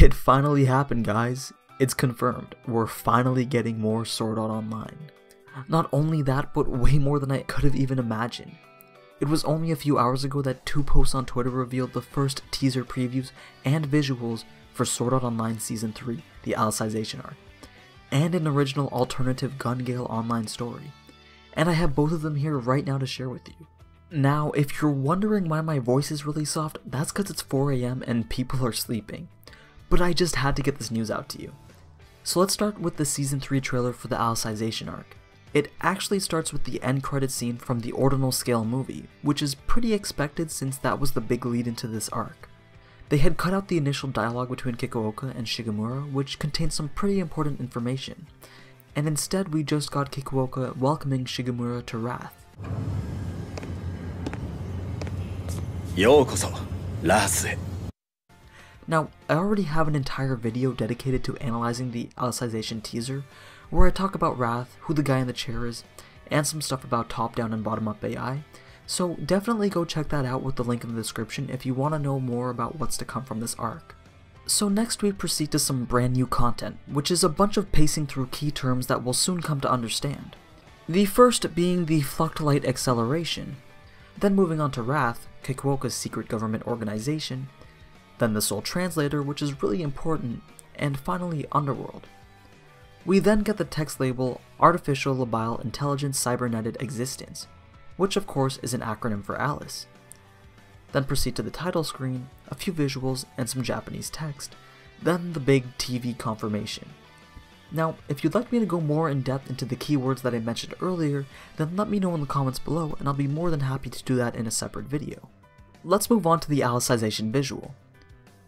It finally happened, guys. It's confirmed. We're finally getting more Sword Art Online. Not only that, but way more than I could have even imagined. It was only a few hours ago that 2 posts on Twitter revealed the first teaser previews and visuals for Sword Art Online Season 3, the Alicization Arc, and an original alternative Gale Online story. And I have both of them here right now to share with you. Now, if you're wondering why my voice is really soft, that's because it's 4 AM and people are sleeping. But I just had to get this news out to you. So let's start with the Season 3 trailer for the Alicization Arc. It actually starts with the end credit scene from the Ordinal Scale movie, which is pretty expected since that was the big lead into this arc. They had cut out the initial dialogue between Kikuoka and Shigemura, which contained some pretty important information, and instead we just got Kikuoka welcoming Shigemura to Wrath. Now, I already have an entire video dedicated to analyzing the Alicization teaser, where I talk about Wrath, who the guy in the chair is, and some stuff about top-down and bottom-up AI, so definitely go check that out with the link in the description if you want to know more about what's to come from this arc. So next we proceed to some brand new content, which is a bunch of pacing through key terms that we'll soon come to understand. The first being the Fluctolite Acceleration, then moving on to Wrath, Kikuoka's secret government organization, then the Soul Translator, which is really important, and finally Underworld. We then get the text label Artificial Labile Intelligent Cybernetic Existence, which of course is an acronym for Alice. Then proceed to the title screen, a few visuals, and some Japanese text, then the big TV confirmation. Now, if you'd like me to go more in depth into the keywords that I mentioned earlier, then let me know in the comments below and I'll be more than happy to do that in a separate video. Let's move on to the Alicization visual.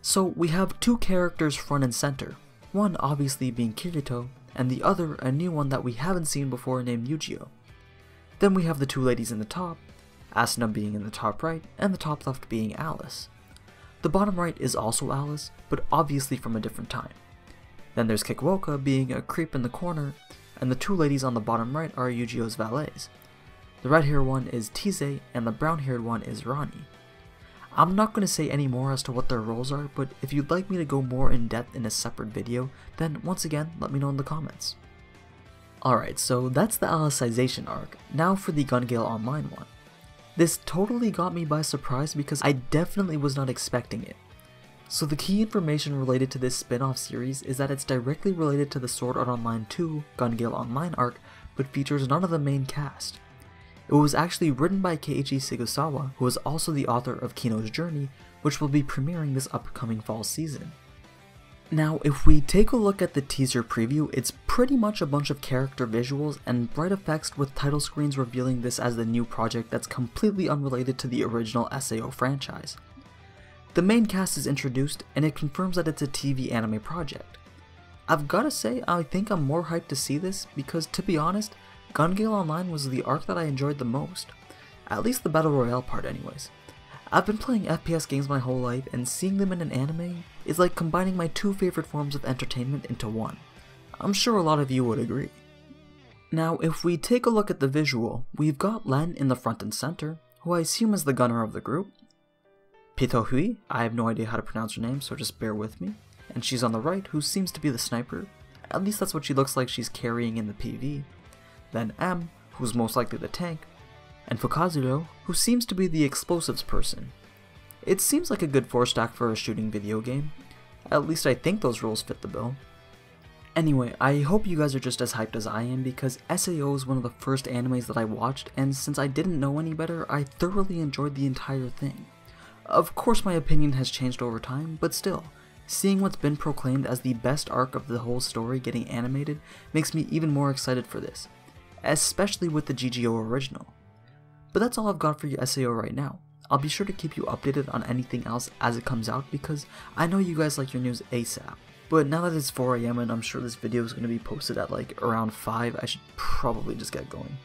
So we have 2 characters front and center, one obviously being Kirito, and the other a new one that we haven't seen before named Yujio. Then we have the 2 ladies in the top, Asuna being in the top right, and the top left being Alice. The bottom right is also Alice, but obviously from a different time. Then there's Kikuoka being a creep in the corner, and the 2 ladies on the bottom right are Yujio's valets. The red-haired one is Tise, and the brown-haired one is Rani. I'm not going to say any more as to what their roles are, but if you'd like me to go more in depth in a separate video, then once again, let me know in the comments. Alright, so that's the Alicization arc. Now for the Gale Online one. This totally got me by surprise because I definitely was not expecting it. So the key information related to this spin-off series is that it's directly related to the Sword Art Online 2 Gale Online arc, but features none of the main cast. It was actually written by Keiichi Sigusawa, who is also the author of Kino's Journey, which will be premiering this upcoming fall season. Now, if we take a look at the teaser preview, it's pretty much a bunch of character visuals and bright effects with title screens revealing this as the new project that's completely unrelated to the original SAO franchise. The main cast is introduced, and it confirms that it's a TV anime project. I've gotta say, I think I'm more hyped to see this because, to be honest, Gale Online was the arc that I enjoyed the most. At least the Battle Royale part anyways. I've been playing FPS games my whole life, and seeing them in an anime is like combining my 2 favorite forms of entertainment into one. I'm sure a lot of you would agree. Now, if we take a look at the visual, we've got Len in the front and center, who I assume is the gunner of the group. Pitohui, I have no idea how to pronounce her name, so just bear with me. And she's on the right, who seems to be the sniper. At least that's what she looks like she's carrying in the PV. Then M, who's most likely the tank, and Fukazuro, who seems to be the explosives person. It seems like a good 4-stack for a shooting video game. At least I think those roles fit the bill. Anyway, I hope you guys are just as hyped as I am because SAO is one of the first animes that I watched, and since I didn't know any better, I thoroughly enjoyed the entire thing. Of course my opinion has changed over time, but still, seeing what's been proclaimed as the best arc of the whole story getting animated makes me even more excited for this, especially with the GGO original. But that's all I've got for you SAO right now. I'll be sure to keep you updated on anything else as it comes out because I know you guys like your news ASAP. But now that it's 4 AM and I'm sure this video is going to be posted at like around 5, I should probably just get going.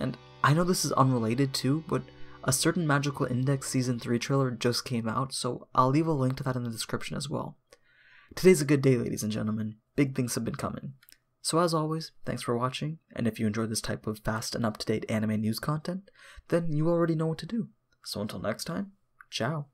And I know this is unrelated too, but a certain Magical Index Season 3 trailer just came out, so I'll leave a link to that in the description as well. Today's a good day, ladies and gentlemen. Big things have been coming. So as always, thanks for watching, and if you enjoy this type of fast and up-to-date anime news content, then you already know what to do. So until next time, ciao.